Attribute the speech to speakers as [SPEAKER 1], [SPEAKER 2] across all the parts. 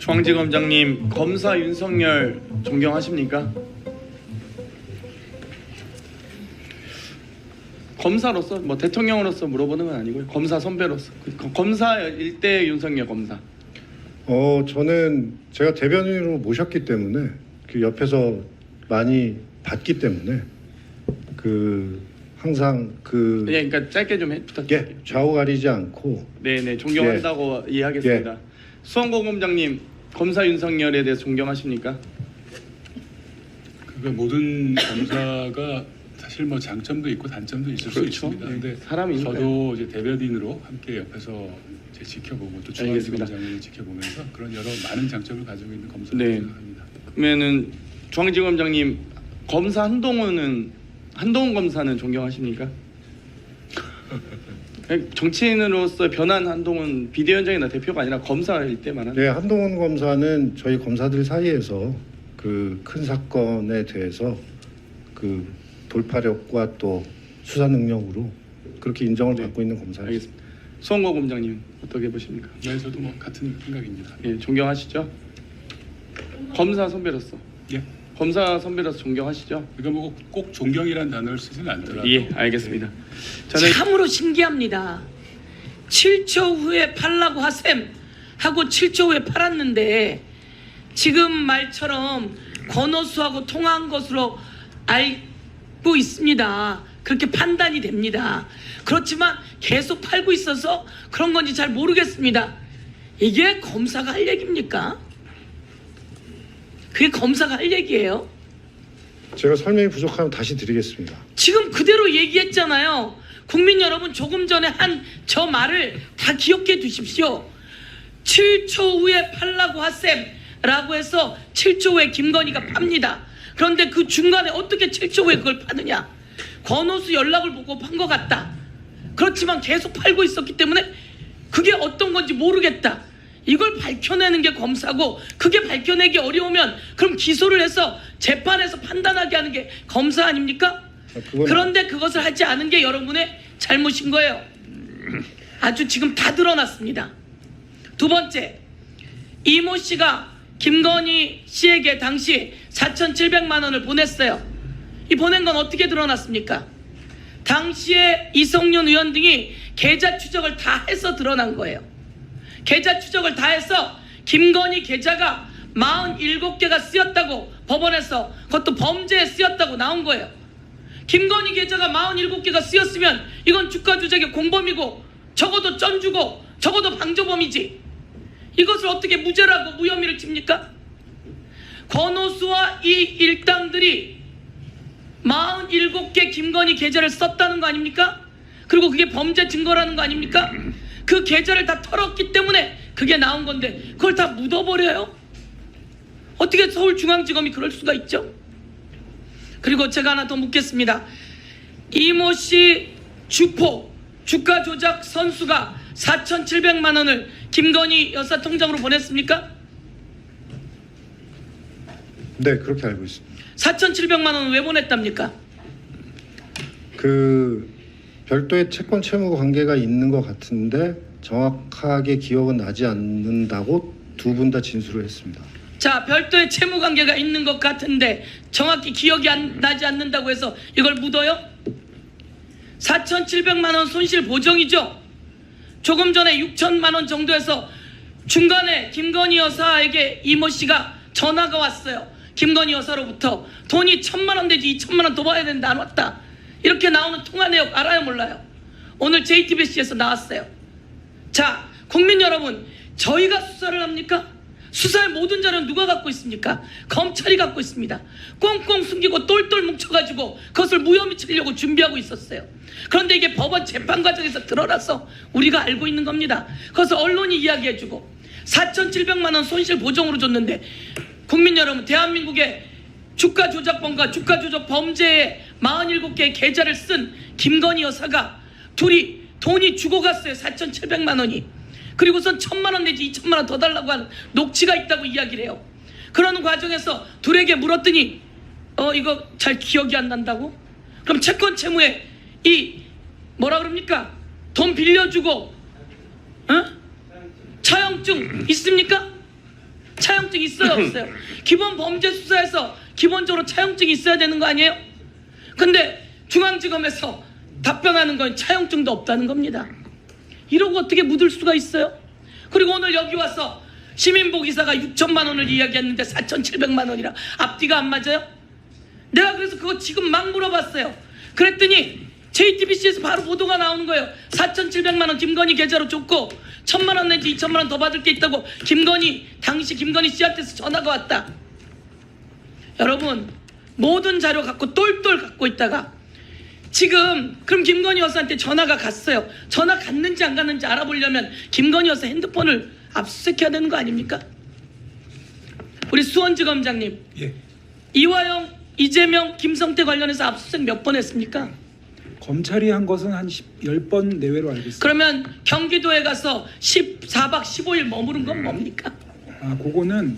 [SPEAKER 1] 중앙지검장님, 검사 윤석열 존경하십니까? 검사로서, 뭐 대통령으로서 물어보는 건 아니고요. 검사 선배로서, 검사 일대 윤석열 검사.
[SPEAKER 2] 저는 제가 대변인으로 모셨기 때문에 그 옆에서 많이 봤기 때문에 항상
[SPEAKER 1] 그러니까 짧게 좀 부탁드릴게요.
[SPEAKER 2] 좌우 가리지 않고
[SPEAKER 1] 네네, 존경한다고 이해하겠습니다. 수원고검장님, 검사 윤석열에 대해서 존경하십니까?
[SPEAKER 3] 그러니까 모든 검사가 사실 뭐 장점도 있고 단점도 있을 수 있습니다. 근데
[SPEAKER 1] 사람이니까요.
[SPEAKER 3] 저도 이제 대변인으로 함께 옆에서 이제 지켜보고 또 중앙지검장을 지켜보면서 그런 여러 많은 장점을 가지고 있는 검사라고 생각합니다.
[SPEAKER 1] 그러면은 중앙지검장님, 검사 한동훈 검사는 존경하십니까? 정치인으로서 변한 한동훈 비대위원장이나 대표가 아니라 검사일 때 말하는.
[SPEAKER 2] 네, 한동훈 검사는 저희 검사들 사이에서 그 큰 사건에 대해서 그 돌파력과 또 수사 능력으로 그렇게 인정을 받고 있는 검사입니다.
[SPEAKER 1] 알겠습니다. 수원고 검장님 어떻게 보십니까?
[SPEAKER 3] 네, 저도 뭐 같은 생각입니다.
[SPEAKER 1] 예, 존경하시죠? 검사 선배로서.
[SPEAKER 3] 예.
[SPEAKER 1] 검사 선배로서 존경하시죠?
[SPEAKER 3] 그러니까 뭐 꼭 존경이라는 단어를 쓰지는 않더라도.
[SPEAKER 1] 예, 알겠습니다. 저는
[SPEAKER 4] 참으로 신기합니다. 7초 후에 팔라고 하셈 하고 7초 후에 팔았는데 지금 말처럼 권오수하고 통화한 것으로 알고 있습니다. 그렇게 판단이 됩니다. 그렇지만 계속 팔고 있어서 그런 건지 잘 모르겠습니다. 이게 검사가 할 얘기입니까? 그게 검사가 할 얘기예요?
[SPEAKER 2] 제가 설명이 부족하면 다시 드리겠습니다.
[SPEAKER 4] 지금 그대로 얘기했잖아요. 국민 여러분, 조금 전에 한 저 말을 다 기억해 두십시오. 7초 후에 팔라고 하셈 라고 해서 7초 후에 김건희가 팝니다. 그런데 그 중간에 어떻게 7초 후에 그걸 파느냐? 권오수 연락을 보고 판 것 같다. 그렇지만 계속 팔고 있었기 때문에 그게 어떤 건지 모르겠다. 이걸 밝혀내는 게 검사고, 그게 밝혀내기 어려우면 그럼 기소를 해서 재판에서 판단하게 하는 게 검사 아닙니까? 그런데 그것을 하지 않은 게 여러분의 잘못인 거예요. 아주 지금 다 드러났습니다. 두 번째, 이모 씨가 김건희 씨에게 당시 4,700만 원을 보냈어요. 이 보낸 건 어떻게 드러났습니까? 당시에 이성윤 의원 등이 계좌 추적을 다 해서 드러난 거예요. 계좌 추적을 다 해서 김건희 계좌가 47개가 쓰였다고 법원에서, 그것도 범죄에 쓰였다고 나온 거예요. 김건희 계좌가 47개가 쓰였으면 이건 주가 조작의 공범이고 적어도 쩐주고 적어도 방조범이지. 이것을 어떻게 무죄라고 무혐의를 칩니까? 권오수와 이 일당들이 47개 김건희 계좌를 썼다는 거 아닙니까? 그리고 그게 범죄 증거라는 거 아닙니까? 그 계좌를 다 털었기 때문에 그게 나온 건데 그걸 다 묻어버려요? 어떻게 서울중앙지검이 그럴 수가 있죠? 그리고 제가 하나 더 묻겠습니다. 이모 씨 주포, 주가 조작 선수가 4,700만 원을 김건희 여사 통장으로 보냈습니까?
[SPEAKER 2] 네, 그렇게 알고 있습니다.
[SPEAKER 4] 4,700만 원은 왜 보냈답니까?
[SPEAKER 2] 그 별도의 채권 채무 관계가 있는 것 같은데 정확하게 기억은 나지 않는다고 두 분 다 진술을 했습니다.
[SPEAKER 4] 자, 별도의 채무 관계가 있는 것 같은데 정확히 기억이 나지 않는다고 해서 이걸 묻어요? 4,700만 원 손실 보정이죠. 조금 전에 6천만 원 정도에서 중간에 김건희 여사에게 이모 씨가 전화가 왔어요. 김건희 여사로부터 돈이 1,000만 원 되지 2,000만 원 더 받아야 되는데 안 왔다. 이렇게 나오는 통화 내용 알아요, 몰라요? 오늘 JTBC에서 나왔어요. 자, 국민 여러분, 저희가 수사를 합니까? 수사의 모든 자료는 누가 갖고 있습니까? 검찰이 갖고 있습니다. 꽁꽁 숨기고 똘똘 뭉쳐가지고 그것을 무혐의 치려고 준비하고 있었어요. 그런데 이게 법원 재판 과정에서 드러나서 우리가 알고 있는 겁니다. 그래서 언론이 이야기해주고 4,700만 원 손실 보정으로 줬는데, 국민 여러분, 대한민국의 주가 조작범과 주가 조작 범죄에 47개의 계좌를 쓴 김건희 여사가 둘이 돈이 주고 갔어요. 4,700만 원이. 그리고선 1,000만 원 내지 2,000만 원 더 달라고 하는 녹취가 있다고 이야기를 해요. 그러는 과정에서 둘에게 물었더니 이거 잘 기억이 안 난다고? 그럼 채권 채무에 이 뭐라 그럽니까? 돈 빌려주고 차용증 있습니까? 차용증 있어요, 없어요? 기본 범죄 수사에서 기본적으로 차용증이 있어야 되는 거 아니에요? 근데 중앙지검에서 답변하는 건 차용증도 없다는 겁니다. 이러고 어떻게 묻을 수가 있어요? 그리고 오늘 여기 와서 시민복 이사가 6천만 원을 이야기했는데 4,700만 원이라 앞뒤가 안 맞아요? 내가 그래서 그거 지금 막 물어봤어요. 그랬더니 JTBC에서 바로 보도가 나오는 거예요. 4,700만 원 김건희 계좌로 줬고 1,000만 원 내지 2,000만 원 더 받을 게 있다고 당시 김건희 씨한테서 전화가 왔다. 여러분, 모든 자료 갖고 똘똘 갖고 있다가 지금 그럼 김건희 여사한테 전화가 갔어요. 전화 갔는지 안 갔는지 알아보려면 김건희 여사 핸드폰을 압수수색해야 되는 거 아닙니까? 우리 수원지검장님,
[SPEAKER 5] 예.
[SPEAKER 4] 이화영, 이재명, 김성태 관련해서 압수수색 몇 번 했습니까?
[SPEAKER 5] 검찰이 한 것은 한 10번 내외로 알고 있습니다.
[SPEAKER 4] 그러면 경기도에 가서 14박 15일 머무른 건 뭡니까?
[SPEAKER 5] 아, 그거는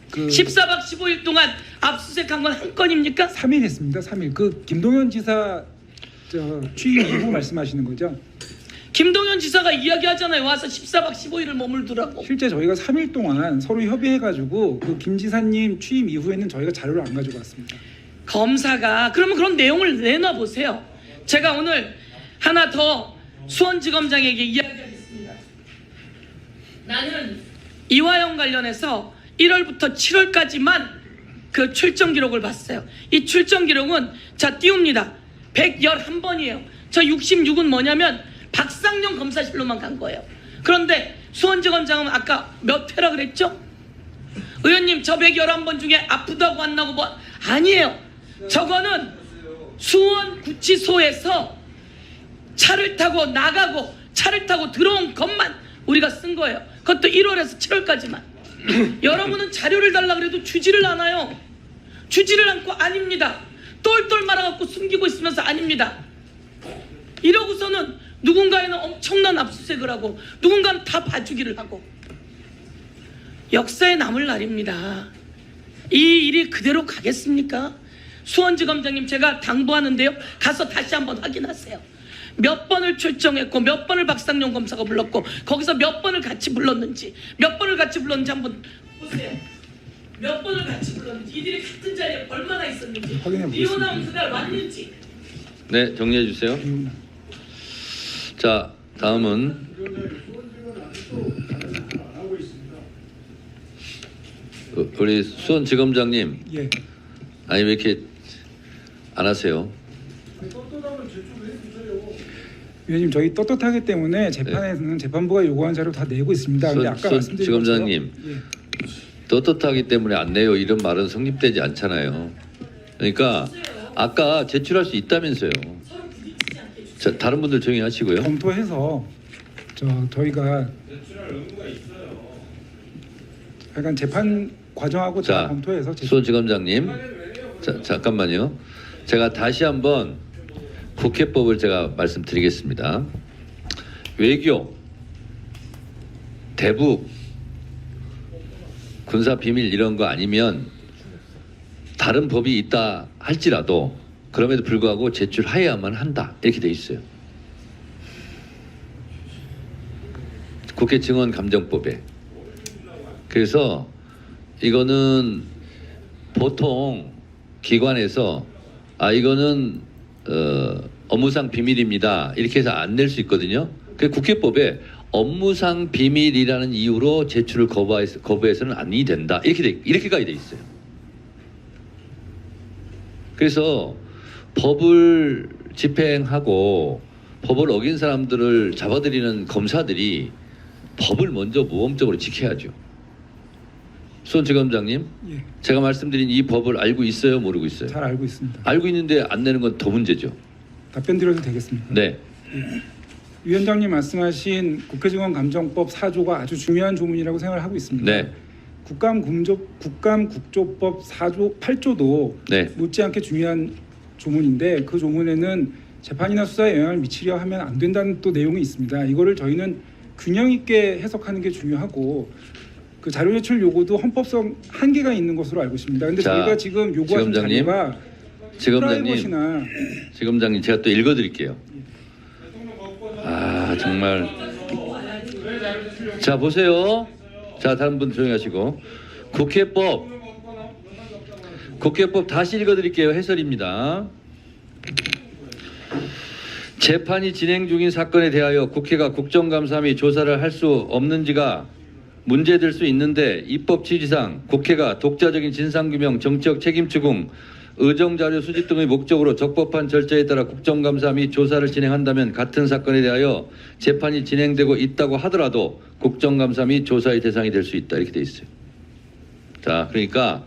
[SPEAKER 5] 그
[SPEAKER 4] 14박 15일 동안 압수수색한 건 한 건입니까?
[SPEAKER 5] 3일 했습니다. 3일. 그 김동연 지사 취임 이후 말씀하시는 거죠?
[SPEAKER 4] 김동연 지사가 이야기하잖아요. 와서 14박 15일을 머물더라고.
[SPEAKER 5] 실제 저희가 3일 동안 서로 협의해가지고 그 김 지사님 취임 이후에는 저희가 자료를 안 가지고 왔습니다.
[SPEAKER 4] 검사가 그러면 그런 내용을 내놔 보세요. 제가 오늘 하나 더 수원지검장에게 이야기하겠습니다. 나는 이화영 관련해서 1월부터 7월까지만 그 출정 기록을 봤어요. 이 출정 기록은 자 띄웁니다. 111번이에요. 저 66은 뭐냐면 박상용 검사실로만 간 거예요. 그런데 수원지검장은 아까 몇 회라 그랬죠? 의원님 저 111번 중에 아프다고 안 나고 뭐 아니에요. 저거는 수원구치소에서 차를 타고 나가고 차를 타고 들어온 것만 우리가 쓴 거예요. 그것도 1월에서 7월까지만. 여러분은 자료를 달라 그래도 주지를 않아요. 주지를 않고 아닙니다. 똘똘 말아갖고 숨기고 있으면서 아닙니다. 이러고서는 누군가에는 엄청난 압수수색을 하고 누군가는 다 봐주기를 하고. 역사에 남을 날입니다. 이 일이 그대로 가겠습니까? 수원지검장님 제가 당부하는데요. 가서 다시 한번 확인하세요. 몇 번을 출정했고 몇 번을 박상용 검사가 불렀고 거기서 몇 번을 같이 불렀는지 한번 보세요. 몇 번을 같이 불렀는지 이들이 같은 자리에 얼마나 있었는지
[SPEAKER 5] 확인해 보겠습니다.
[SPEAKER 4] 이혼하면 그날 왔는지.
[SPEAKER 6] 네, 정리해 주세요. 자, 다음은 우리 수원지검장님.
[SPEAKER 5] 예.
[SPEAKER 6] 아니 왜 이렇게 안 하세요?
[SPEAKER 5] 위원님 저희 떳떳하기 때문에 재판에서는 재판부가 요구한 자료 다 내고 있습니다. 근데 아까 말씀드린
[SPEAKER 6] 지검장님,
[SPEAKER 5] 예.
[SPEAKER 6] 떳떳하기 때문에 안 내요 이런 말은 성립되지 않잖아요. 그러니까 아까 제출할 수 있다면서요. 자, 다른 분들 조용히 하시고요.
[SPEAKER 5] 검토해서 저희가 약간 재판 과정하고 다
[SPEAKER 6] 자,
[SPEAKER 5] 검토해서
[SPEAKER 6] 수원지검장님, 자, 잠깐만요. 제가 다시 한번 국회법을 제가 말씀드리겠습니다. 외교, 대북, 군사 비밀 이런 거 아니면 다른 법이 있다 할지라도 그럼에도 불구하고 제출해야만 한다 이렇게 돼 있어요. 국회 증언 감정법에. 그래서 이거는 보통 기관에서 이거는 업무상 비밀입니다 이렇게 해서 안 낼 수 있거든요. 그 국회법에 업무상 비밀이라는 이유로 제출을 거부해서는 아니 된다 이렇게까지 돼 있어요. 그래서 법을 집행하고 법을 어긴 사람들을 잡아들이는 검사들이 법을 먼저 모범적으로 지켜야죠. 수원지검장님,
[SPEAKER 5] 예.
[SPEAKER 6] 제가 말씀드린 이 법을 알고 있어요, 모르고 있어요?
[SPEAKER 5] 잘 알고 있습니다.
[SPEAKER 6] 알고 있는데 안 내는 건 더 문제죠.
[SPEAKER 5] 답변 드려도 되겠습니까?
[SPEAKER 6] 네.
[SPEAKER 5] 위원장님 말씀하신 국회증언 감정법 4조가 아주 중요한 조문이라고 생각을 하고 있습니다.
[SPEAKER 6] 네.
[SPEAKER 5] 국감국조법 4조 8조도
[SPEAKER 6] 네.
[SPEAKER 5] 못지않게 중요한 조문인데 그 조문에는 재판이나 수사에 영향을 미치려 하면 안 된다는 또 내용이 있습니다. 이거를 저희는 균형 있게 해석하는 게 중요하고 그 자료 제출 요구도 헌법성 한계가 있는 것으로 알고 있습니다. 근데
[SPEAKER 6] 자,
[SPEAKER 5] 저희가 지금 요구하는
[SPEAKER 6] 지검장님,
[SPEAKER 5] 자료가 프라이버시나
[SPEAKER 6] 지검장님 제가 또 읽어드릴게요. 정말. 자 보세요. 자 다른 분 조용히 하시고 국회법 다시 읽어드릴게요. 해설입니다. 재판이 진행 중인 사건에 대하여 국회가 국정감사 및 조사를 할 수 없는지가 문제될 수 있는데 입법 취지상 국회가 독자적인 진상규명, 정치적 책임 추궁, 의정자료 수집 등의 목적으로 적법한 절차에 따라 국정감사 및 조사를 진행한다면 같은 사건에 대하여 재판이 진행되고 있다고 하더라도 국정감사 및 조사의 대상이 될 수 있다. 이렇게 돼 있어요. 자, 그러니까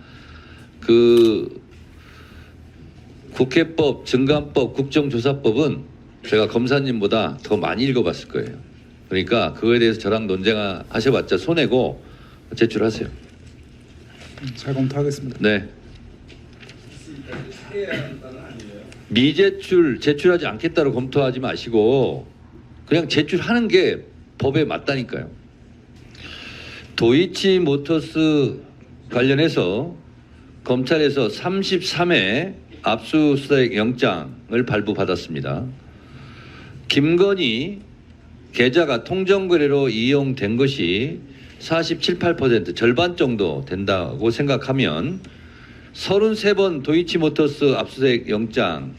[SPEAKER 6] 그 국회법, 증감법, 국정조사법은 제가 검사님보다 더 많이 읽어봤을 거예요. 그러니까 그거에 대해서 저랑 논쟁하셔봤자 손해고 제출하세요.
[SPEAKER 5] 잘 검토하겠습니다.
[SPEAKER 6] 네. 미제출, 제출하지 않겠다고 검토하지 마시고 그냥 제출하는 게 법에 맞다니까요. 도이치모터스 관련해서 검찰에서 33회 압수수색 영장을 발부받았습니다. 김건희 계좌가 통정거래로 이용된 것이 47, 8% 절반 정도 된다고 생각하면 33번 도이치모터스 압수수색 영장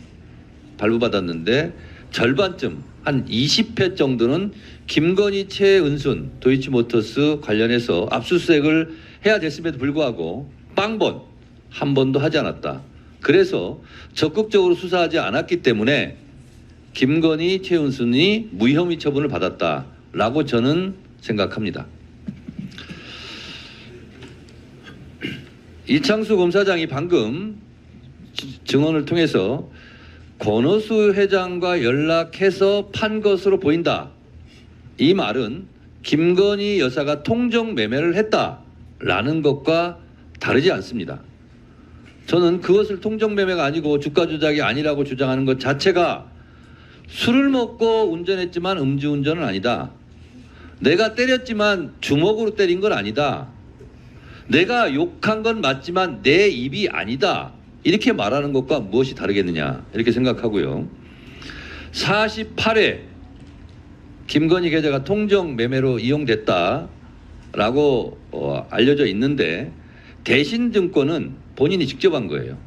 [SPEAKER 6] 발부받았는데 절반쯤 한 20회 정도는 김건희, 최은순 도이치모터스 관련해서 압수수색을 해야 됐음에도 불구하고 빵번 한 번도 하지 않았다. 그래서 적극적으로 수사하지 않았기 때문에 김건희, 최은순이 무혐의 처분을 받았다라고 저는 생각합니다. 이창수 검사장이 방금 증언을 통해서 권오수 회장과 연락해서 판 것으로 보인다. 이 말은 김건희 여사가 통정 매매를 했다라는 것과 다르지 않습니다. 저는 그것을 통정 매매가 아니고 주가 조작이 아니라고 주장하는 것 자체가 술을 먹고 운전했지만 음주운전은 아니다. 내가 때렸지만 주먹으로 때린 건 아니다. 내가 욕한 건 맞지만 내 입이 아니다. 이렇게 말하는 것과 무엇이 다르겠느냐 이렇게 생각하고요. 48회 김건희 계좌가 통정 매매로 이용됐다라고 알려져 있는데 대신증권은 본인이 직접 한 거예요.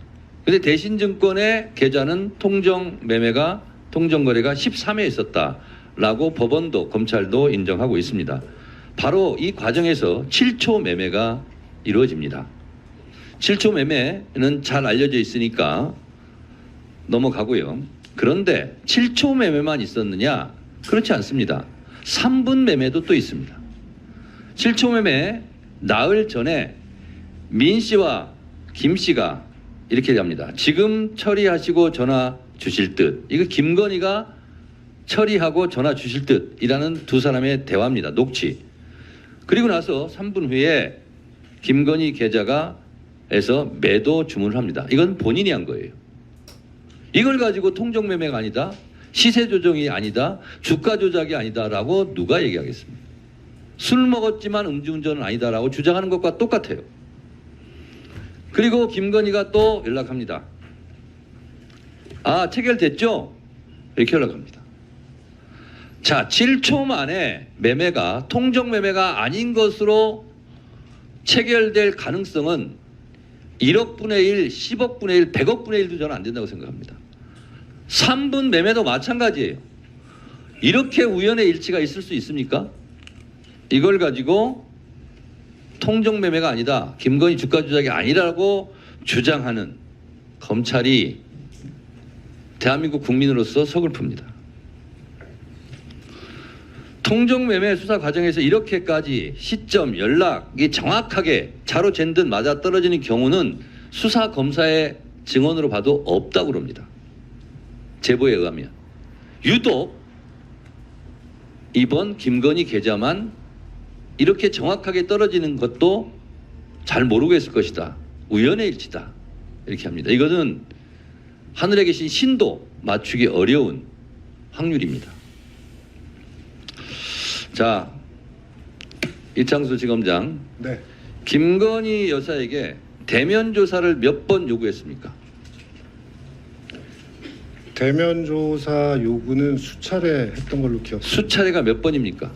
[SPEAKER 6] 근데 대신증권의 계좌는 통정 거래가 13회 있었다라고 법원도 검찰도 인정하고 있습니다. 바로 이 과정에서 7초 매매가 이루어집니다. 7초 매매는 잘 알려져 있으니까 넘어가고요. 그런데 7초 매매만 있었느냐? 그렇지 않습니다. 3분 매매도 또 있습니다. 7초 매매 나흘 전에 민 씨와 김 씨가 이렇게 합니다. 지금 처리하시고 전화 주실 듯. 이거 김건희가 처리하고 전화 주실 듯이라는 두 사람의 대화입니다. 녹취. 그리고 나서 3분 후에 김건희 계좌가에서 매도 주문을 합니다. 이건 본인이 한 거예요. 이걸 가지고 통정 매매가 아니다, 시세 조정이 아니다, 주가 조작이 아니다라고 누가 얘기하겠습니까? 술 먹었지만 음주운전은 아니다라고 주장하는 것과 똑같아요. 그리고 김건희가 또 연락합니다. 아, 체결됐죠? 이렇게 연락합니다. 자, 7초 만에 매매가 통정 매매가 아닌 것으로 체결될 가능성은 1억 분의 1, 10억 분의 1, 100억 분의 1도 저는 안 된다고 생각합니다. 3분 매매도 마찬가지예요. 이렇게 우연의 일치가 있을 수 있습니까? 이걸 가지고 통정 매매가 아니다, 김건희 주가 조작이 아니라고 주장하는 검찰이 대한민국 국민으로서 서글픕니다. 통정매매 수사 과정에서 이렇게까지 시점, 연락이 정확하게 자로 잰 듯 맞아 떨어지는 경우는 수사 검사의 증언으로 봐도 없다고 그럽니다. 제보에 의하면. 유독 이번 김건희 계좌만 이렇게 정확하게 떨어지는 것도 잘 모르고 했을 것이다. 우연의 일치다. 이렇게 합니다. 이것은 하늘에 계신 신도 맞추기 어려운 확률입니다. 자, 이창수 지검장.
[SPEAKER 2] 네.
[SPEAKER 6] 김건희 여사에게 대면 조사를 몇 번 요구했습니까?
[SPEAKER 2] 대면 조사 요구는 수차례 했던 걸로 기억합니다.
[SPEAKER 6] 수차례가 몇 번입니까?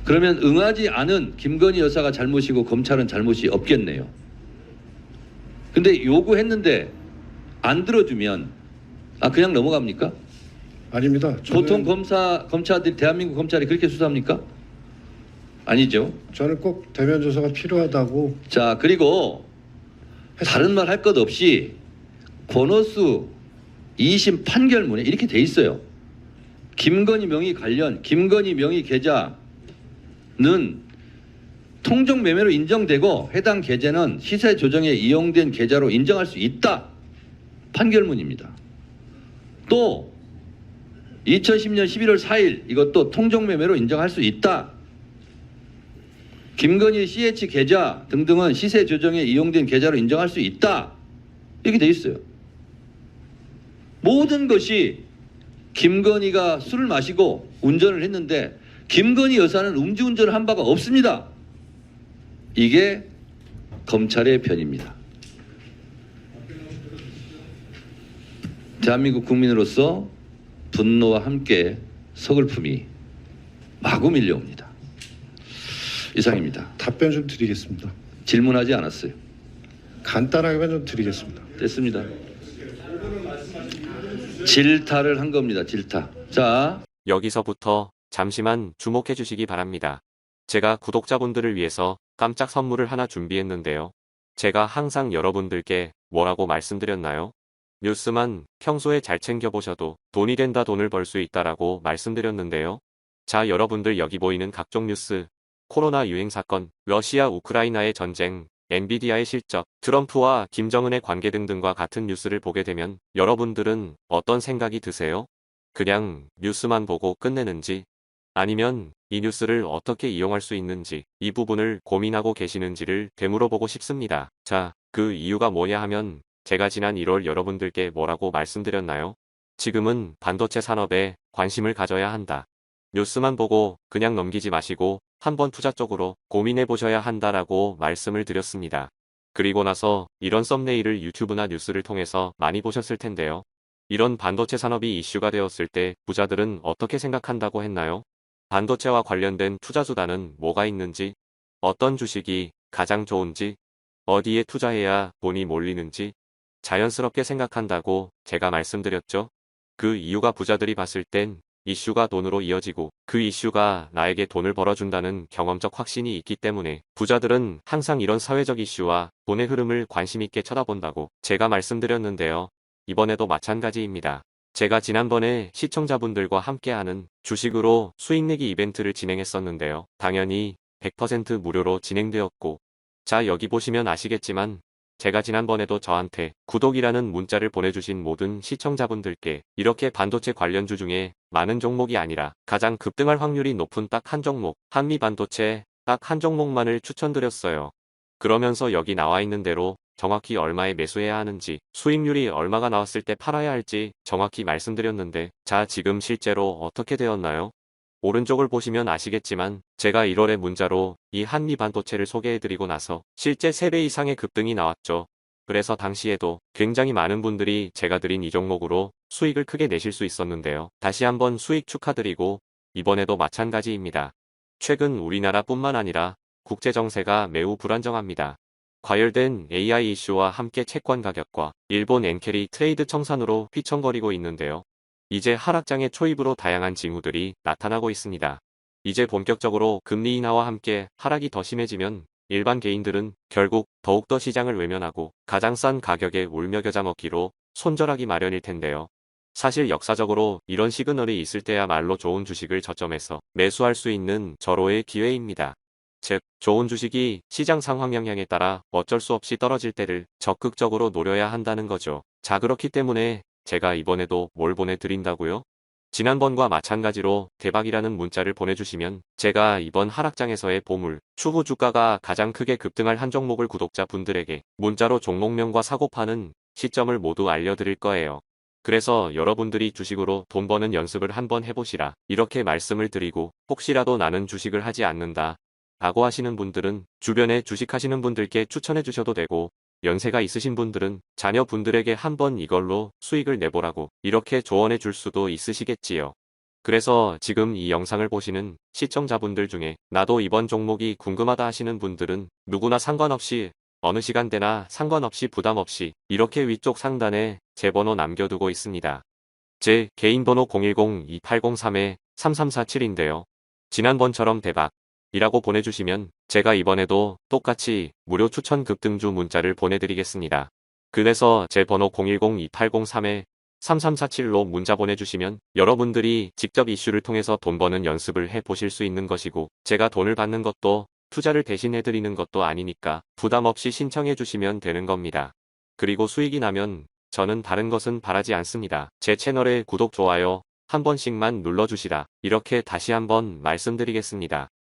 [SPEAKER 6] 그러면 응하지 않은 김건희 여사가 잘못이고 검찰은 잘못이 없겠네요. 근데 요구했는데 안 들어주면 그냥 넘어갑니까?
[SPEAKER 2] 아닙니다.
[SPEAKER 6] 보통 검찰들이 대한민국 검찰이 그렇게 수사합니까? 아니죠.
[SPEAKER 2] 저는 꼭 대면 조사가 필요하다고.
[SPEAKER 6] 자, 그리고 다른 말 할 것 없이 권오수 2심 판결문에 이렇게 돼 있어요. 김건희 명의 관련 김건희 명의 계좌는 통정 매매로 인정되고 해당 계좌는 시세 조정에 이용된 계좌로 인정할 수 있다. 판결문입니다. 또 2010년 11월 4일 이것도 통정 매매로 인정할 수 있다. 김건희 CH 계좌 등등은 시세 조정에 이용된 계좌로 인정할 수 있다. 이렇게 돼 있어요. 모든 것이 김건희가 술을 마시고 운전을 했는데 김건희 여사는 음주운전을 한 바가 없습니다. 이게 검찰의 편입니다. 대한민국 국민으로서 분노와 함께 서글픔이 마구 밀려옵니다. 이상입니다.
[SPEAKER 2] 답변 좀 드리겠습니다.
[SPEAKER 6] 질문하지 않았어요.
[SPEAKER 2] 간단하게만 좀 드리겠습니다.
[SPEAKER 6] 됐습니다. 질타를 한 겁니다. 질타. 자,
[SPEAKER 7] 여기서부터 잠시만 주목해 주시기 바랍니다. 제가 구독자분들을 위해서 깜짝 선물을 하나 준비했는데요. 제가 항상 여러분들께 뭐라고 말씀드렸나요? 뉴스만 평소에 잘 챙겨보셔도 돈이 된다, 돈을 벌 수 있다라고 말씀드렸는데요. 자, 여러분들 여기 보이는 각종 뉴스, 코로나 유행 사건, 러시아 우크라이나의 전쟁, 엔비디아의 실적, 트럼프와 김정은의 관계 등등과 같은 뉴스를 보게 되면 여러분들은 어떤 생각이 드세요? 그냥 뉴스만 보고 끝내는지, 아니면 이 뉴스를 어떻게 이용할 수 있는지 이 부분을 고민하고 계시는지를 되물어보고 싶습니다. 자, 그 이유가 뭐냐 하면 제가 지난 1월 여러분들께 뭐라고 말씀드렸나요? 지금은 반도체 산업에 관심을 가져야 한다. 뉴스만 보고 그냥 넘기지 마시고 한번 투자 쪽으로 고민해 보셔야 한다라고 말씀을 드렸습니다. 그리고 나서 이런 썸네일을 유튜브나 뉴스를 통해서 많이 보셨을 텐데요. 이런 반도체 산업이 이슈가 되었을 때 부자들은 어떻게 생각한다고 했나요? 반도체와 관련된 투자 수단은 뭐가 있는지, 어떤 주식이 가장 좋은지, 어디에 투자해야 돈이 몰리는지 자연스럽게 생각한다고 제가 말씀드렸죠. 그 이유가 부자들이 봤을 땐 이슈가 돈으로 이어지고 그 이슈가 나에게 돈을 벌어준다는 경험적 확신이 있기 때문에 부자들은 항상 이런 사회적 이슈와 돈의 흐름을 관심 있게 쳐다본다고 제가 말씀드렸는데요. 이번에도 마찬가지입니다. 제가 지난번에 시청자분들과 함께하는 주식으로 수익 내기 이벤트를 진행했었는데요. 당연히 100% 무료로 진행되었고, 자, 여기 보시면 아시겠지만 제가 지난번에도 저한테 구독이라는 문자를 보내주신 모든 시청자분들께 이렇게 반도체 관련주 중에 많은 종목이 아니라 가장 급등할 확률이 높은 딱 한 종목, 한미반도체 딱 한 종목만을 추천드렸어요. 그러면서 여기 나와 있는 대로 정확히 얼마에 매수해야 하는지, 수익률이 얼마가 나왔을 때 팔아야 할지 정확히 말씀드렸는데, 자, 지금 실제로 어떻게 되었나요? 오른쪽을 보시면 아시겠지만 제가 1월에 문자로 이 한미반도체를 소개해드리고 나서 실제 3배 이상의 급등이 나왔죠. 그래서 당시에도 굉장히 많은 분들이 제가 드린 이 종목으로 수익을 크게 내실 수 있었는데요. 다시 한번 수익 축하드리고 이번에도 마찬가지입니다. 최근 우리나라뿐만 아니라 국제정세가 매우 불안정합니다. 과열된 AI 이슈와 함께 채권 가격과 일본 엔캐리 트레이드 청산으로 휘청거리고 있는데요. 이제 하락장의 초입으로 다양한 징후들이 나타나고 있습니다. 이제 본격적으로 금리 인하와 함께 하락이 더 심해지면 일반 개인들은 결국 더욱더 시장을 외면하고 가장 싼 가격에 울며 겨자 먹기로 손절하기 마련일 텐데요. 사실 역사적으로 이런 시그널이 있을 때야말로 좋은 주식을 저점에서 매수할 수 있는 절호의 기회입니다. 즉, 좋은 주식이 시장 상황 영향에 따라 어쩔 수 없이 떨어질 때를 적극적으로 노려야 한다는 거죠. 자, 그렇기 때문에 제가 이번에도 뭘 보내드린다고요? 지난번과 마찬가지로 대박이라는 문자를 보내주시면 제가 이번 하락장에서의 보물, 추후 주가가 가장 크게 급등할 한 종목을 구독자분들에게 문자로 종목명과 사고파는 시점을 모두 알려드릴 거예요. 그래서 여러분들이 주식으로 돈 버는 연습을 한번 해보시라 이렇게 말씀을 드리고, 혹시라도 나는 주식을 하지 않는다 라고 하시는 분들은 주변에 주식하시는 분들께 추천해 주셔도 되고, 연세가 있으신 분들은 자녀분들에게 한번 이걸로 수익을 내보라고 이렇게 조언해 줄 수도 있으시겠지요. 그래서 지금 이 영상을 보시는 시청자분들 중에 나도 이번 종목이 궁금하다 하시는 분들은 누구나 상관없이 어느 시간대나 상관없이 부담 없이 이렇게 위쪽 상단에 제 번호 남겨두고 있습니다. 제 개인 번호 010-2803-3347인데요. 지난번처럼 대박이라고 보내주시면 제가 이번에도 똑같이 무료 추천 급등주 문자를 보내드리겠습니다. 그래서 제 번호 010-2803-3347로 문자 보내주시면 여러분들이 직접 이슈를 통해서 돈 버는 연습을 해보실 수 있는 것이고, 제가 돈을 받는 것도 투자를 대신 해드리는 것도 아니니까 부담 없이 신청해 주시면 되는 겁니다. 그리고 수익이 나면 저는 다른 것은 바라지 않습니다. 제 채널에 구독, 좋아요 한 번씩만 눌러주시라, 이렇게 다시 한번 말씀드리겠습니다.